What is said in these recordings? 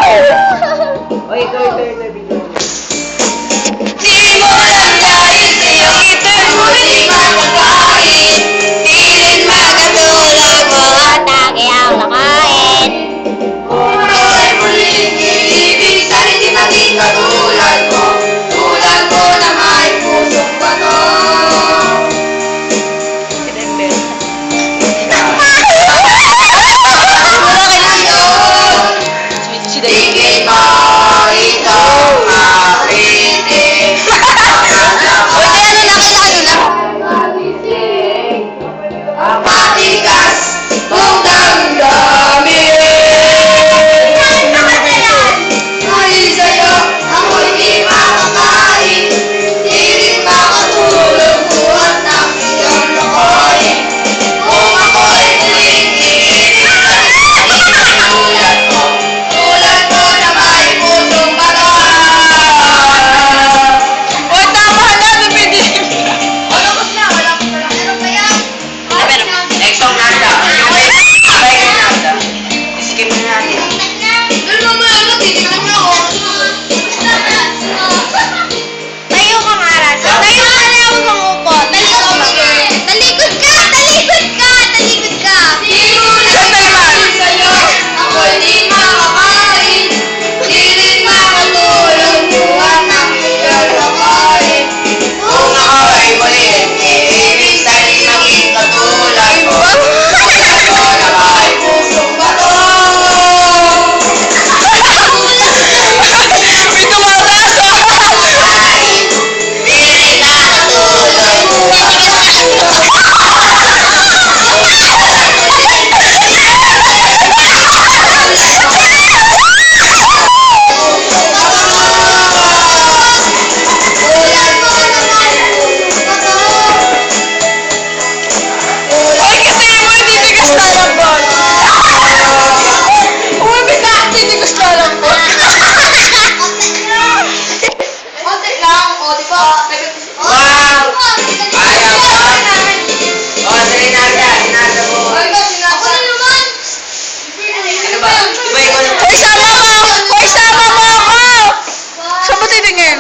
Ayun. O, ito, video. Simulan dahil sa'yo ito'y muling makakain. Di rin makatulog mo at lagi ang nakain. Kung ako'y muling iibig, sana'y di maging katulad mo. Tulad mo na may pusong bato. Tingin mo itong makinig. Ang matigas mong damdamin. Dahil sa'yo ako'y di makakain. Di rin makatulog buhat ng iyong lokohin. Kung ako'y muling iibig, tulad mo na may pusong bato. Uy, tama na, lumidin. Malakot na, malakot na lang. Ano ba yan? Next song nanda. Sabay ka nanda. Skip na natin. Ano naman, ano? Titignan mo ako. Tayo ka nga, Rasa. Tayo ka na ako mangupo. Talikod ka. Talikod ka! Talikod ka! Talikod ka! Simulan sa'yo, ako'y di makakain. Di rin makatulog buhat ng iyong lokohin. Kung ako'y muling iibig, sana'y di maging katulad mo. Tulad mo na may pusong bato. May tumataas ah! Di rin nakatulog. Tulad mo na may pusong bato. Ay, kasi mo, titigas na lang ba? Uy, bita, titigas na lang ba? Konti lang, o di ba? Wow! Ayaw ba? O, dali nanda. Nanda mo. Ako na naman! Ano ba? Diba ikaw naman? Hoy, sama mo! Hoy, sama mo ako! Saan mo titingin?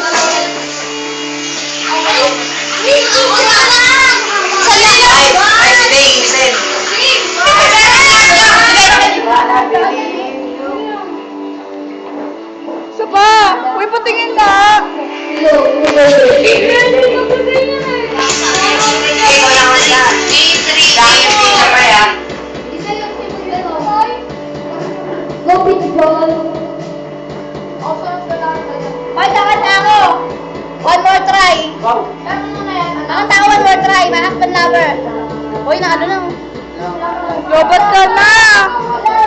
Ay, stay, listen. Isa pa! Uy, patingin ka! Ikaw lang ang lahat. Dahil yung pizza pa yan. Hoy, kakanta ako! One more try! Wow. Kakanta ako one more try, my husband lover. Hoy, na ano lang. Lobat ka na! Wala